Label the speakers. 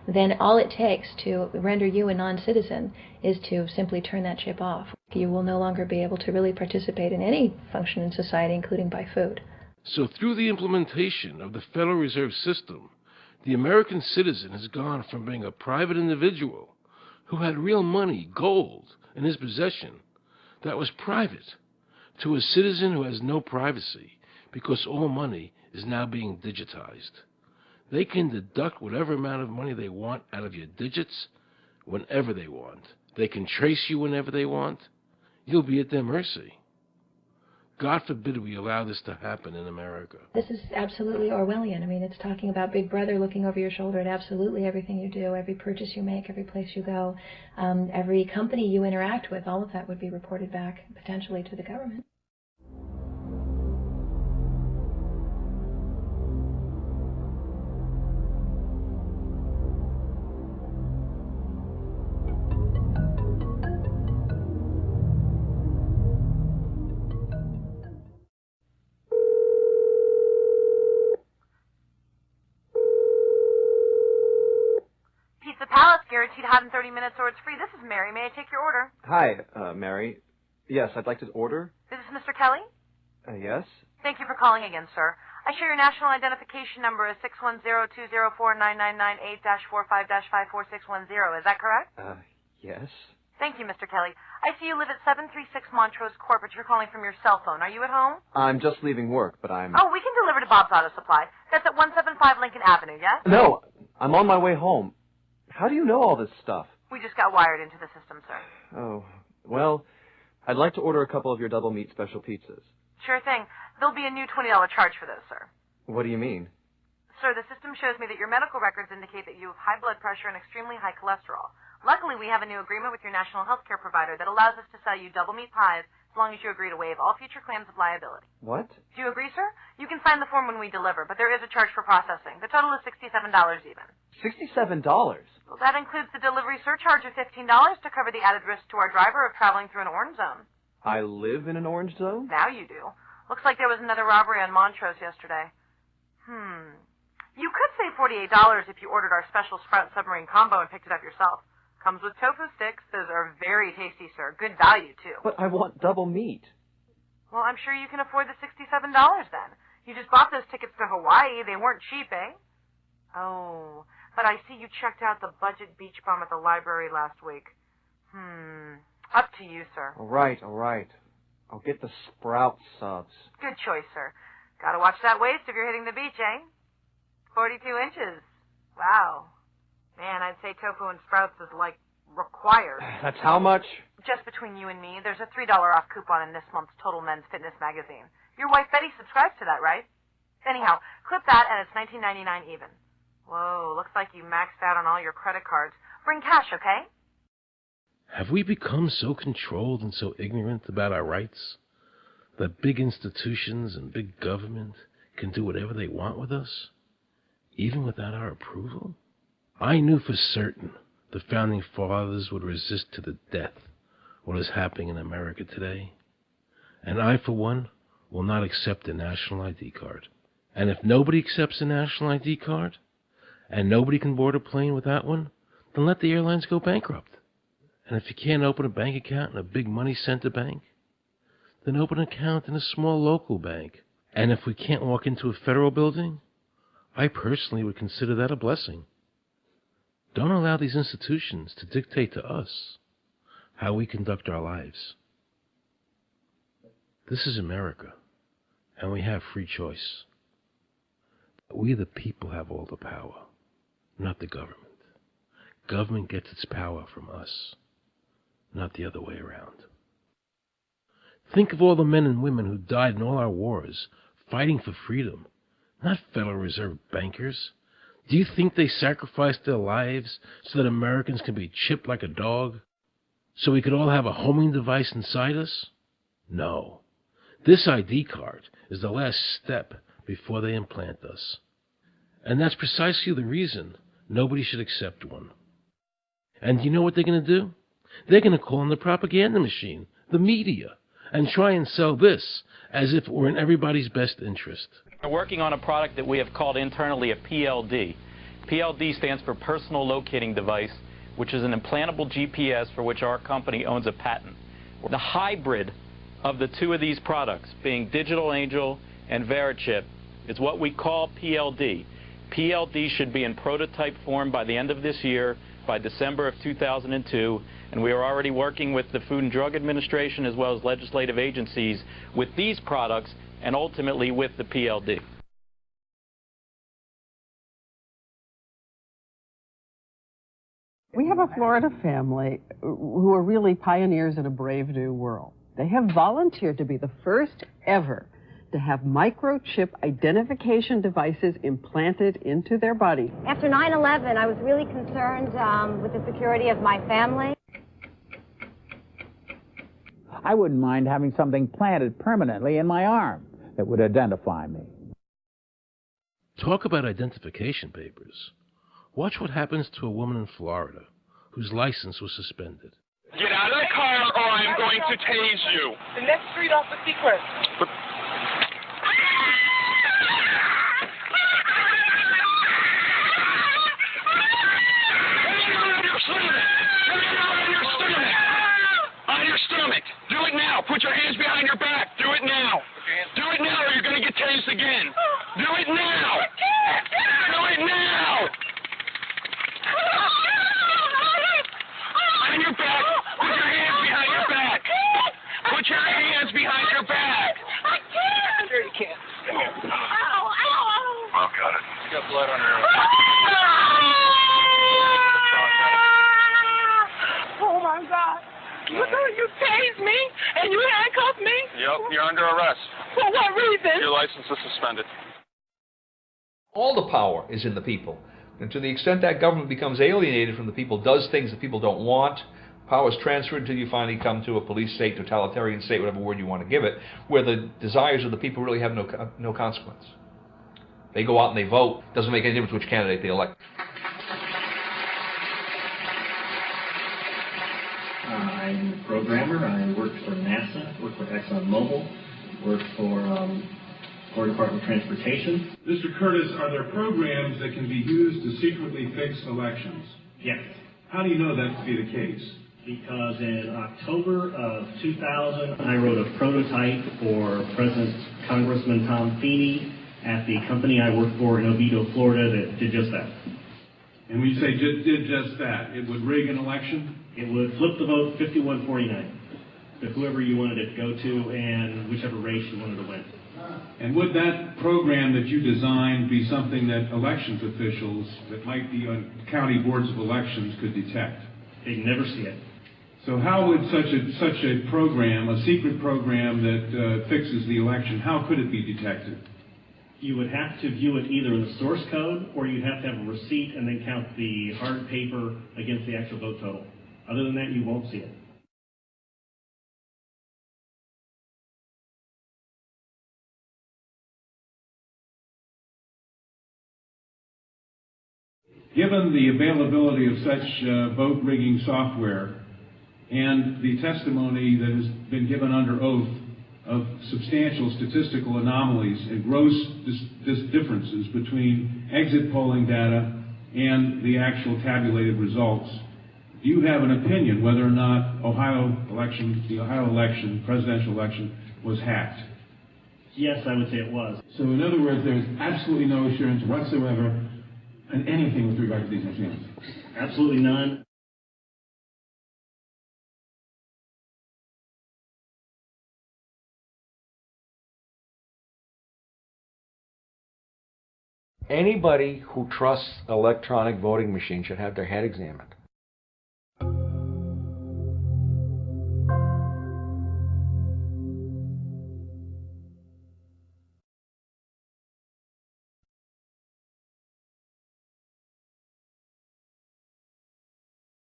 Speaker 1: then all it takes to render you a non-citizen is to simply turn that chip off. You will no longer be able to really participate in any function in society, including buy food.
Speaker 2: So through the implementation of the Federal Reserve System, the American citizen has gone from being a private individual who had real money, gold, in his possession that was private, to a citizen who has no privacy because all money is now being digitized. They can deduct whatever amount of money they want out of your digits whenever they want. They can trace you whenever they want. You'll be at their mercy. God forbid we allow this to happen in America.
Speaker 1: This is absolutely Orwellian. I mean, it's talking about Big Brother looking over your shoulder at absolutely everything you do, every purchase you make, every place you go, every company you interact with. All of that would be reported back potentially to the government.
Speaker 3: Guaranteed hot in 30 minutes or it's free. This is Mary. May I take your order?
Speaker 4: Hi, Mary. Yes, I'd like to order.
Speaker 3: Is this Mr. Kelly?
Speaker 4: Yes.
Speaker 3: Thank you for calling again, sir. I show your national identification number as 610-204-999-8-45-54610. Is that correct?
Speaker 4: Yes.
Speaker 3: Thank you, Mr. Kelly. I see you live at 736 Montrose Court, but you're calling from your cell phone. Are you at home?
Speaker 4: I'm just leaving work, but I'm...
Speaker 3: Oh, we can deliver to Bob's Auto Supply. That's at 175 Lincoln Avenue, yes?
Speaker 4: No, I'm on my way home. How do you know all this stuff?
Speaker 3: We just got wired into the system, sir.
Speaker 4: Oh, well, I'd like to order a couple of your double meat special pizzas.
Speaker 3: Sure thing. There'll be a new $20 charge for those, sir.
Speaker 4: What do you mean?
Speaker 3: Sir, the system shows me that your medical records indicate that you have high blood pressure and extremely high cholesterol. Luckily, we have a new agreement with your national health care provider that allows us to sell you double meat pies as long as you agree to waive all future claims of liability.
Speaker 4: What?
Speaker 3: Do you agree, sir? You can sign the form when we deliver, but there is a charge for processing. The total is $67 even.
Speaker 4: $67?
Speaker 3: Well, that includes the delivery surcharge of $15 to cover the added risk to our driver of traveling through an orange zone.
Speaker 4: I live in an orange zone?
Speaker 3: Now you do. Looks like there was another robbery on Montrose yesterday. You could save $48 if you ordered our special Sprout Submarine Combo and picked it up yourself. Comes with tofu sticks. Those are very tasty, sir. Good value, too.
Speaker 4: But I want double meat.
Speaker 3: Well, I'm sure you can afford the $67 then. You just bought those tickets to Hawaii. They weren't cheap, eh? Oh, but I see you checked out the budget beach bum at the library last week. Up to you, sir.
Speaker 4: All right. I'll get the Sprout subs.
Speaker 3: Good choice, sir. Gotta watch that waist if you're hitting the beach, eh? 42 inches. Wow. Man, I'd say tofu and Sprouts is, like, required.
Speaker 4: That's how much?
Speaker 3: Just between you and me, there's a $3 off coupon in this month's Total Men's Fitness magazine. Your wife Betty subscribes to that, right? Anyhow, clip that and it's $19.99 even. Whoa, looks like you maxed out on all your credit cards. Bring cash, okay?
Speaker 2: Have we become so controlled and so ignorant about our rights that big institutions and big government can do whatever they want with us, even without our approval? I knew for certain the Founding Fathers would resist to the death what is happening in America today. And I, for one, will not accept a national ID card. And if nobody accepts a national ID card, and nobody can board a plane without one, then let the airlines go bankrupt. And if you can't open a bank account in a big money center bank, then open an account in a small local bank. And if we can't walk into a federal building, I personally would consider that a blessing. Don't allow these institutions to dictate to us how we conduct our lives. This is America, and we have free choice. But we the people have all the power, not the government. Government gets its power from us, not the other way around. Think of all the men and women who died in all our wars, fighting for freedom, not Federal Reserve bankers. Do you think they sacrificed their lives so that Americans can be chipped like a dog? So we could all have a homing device inside us? No. This ID card is the last step before they implant us. And that's precisely the reason nobody should accept one. And you know what they're going to do? They're going to call on the propaganda machine, the media, and try and sell this as if it were in everybody's best interest.
Speaker 5: We're working on a product that we have called internally a PLD. PLD stands for Personal Locating Device, which is an implantable GPS for which our company owns a patent. The hybrid of the two of these products, being Digital Angel and Verichip, is what we call PLD. PLD should be in prototype form by the end of this year, by December of 2002, and we are already working with the Food and Drug Administration as well as legislative agencies with these products and ultimately with the PLD.
Speaker 6: We have a Florida family who are really pioneers in a brave new world. They have volunteered to be the first ever to have microchip identification devices implanted into their body.
Speaker 7: After 9/11, I was really concerned with the security of my family.
Speaker 8: I wouldn't mind having something planted permanently in my arm that would identify me.
Speaker 2: Talk about identification papers. Watch what happens to a woman in Florida whose license was suspended.
Speaker 9: Get out of the car or I'm going to tase you.
Speaker 3: The next street off the Secret.
Speaker 9: But on your stomach. Do it now. Put your hands behind your back. Do it now. Do it now or you're going to get tased again. Do it now. Do it now. On your back. Put your hands behind your back. Put your hands behind your back.
Speaker 3: I can't. Sure you can't.
Speaker 9: Come here.
Speaker 3: Ow, ow, ow.
Speaker 9: Oh, got it.
Speaker 4: You got blood on her.
Speaker 3: Oh, my God. You tased me and you handcuffed me?
Speaker 9: Yep, you're under arrest.
Speaker 3: For what reason?
Speaker 9: Your license is suspended.
Speaker 10: All the power is in the people. And to the extent that government becomes alienated from the people, does things that people don't want, power is transferred until you finally come to a police state, totalitarian state, whatever word you want to give it, where the desires of the people really have no consequence. They go out and they vote. Doesn't make any difference which candidate they elect.
Speaker 11: I'm a programmer. I work for NASA, work for ExxonMobil, work for Florida Department of Transportation.
Speaker 12: Mr. Curtis, are there programs that can be used to secretly fix elections?
Speaker 11: Yes.
Speaker 12: How do you know that to be the case?
Speaker 11: Because in October of 2000, I wrote a prototype for President Congressman Tom Feeney at the company I work for in Oviedo, Florida, that did just that.
Speaker 12: And when you say did just that, it would rig an election?
Speaker 11: It would flip the vote 51-49 to whoever you wanted it to go to and whichever race you wanted to win.
Speaker 12: And would that program that you designed be something that elections officials that might be on county boards of elections could detect?
Speaker 11: They'd never see it.
Speaker 12: So how would such a program, a secret program that fixes the election, how could it be detected?
Speaker 11: You would have to view it either in the source code or you'd have to have a receipt and then count the hard paper against the actual vote total. Other than that, you won't see it.
Speaker 12: Given the availability of such vote rigging software and the testimony that has been given under oath of substantial statistical anomalies and gross differences between exit polling data and the actual tabulated results, do you have an opinion whether or not the Ohio election, presidential election, was hacked?
Speaker 11: Yes, I would say it was.
Speaker 12: So in other words, there is absolutely no assurance whatsoever in anything with regard to these machines?
Speaker 11: Absolutely none.
Speaker 10: Anybody who trusts electronic voting machines should have their head examined.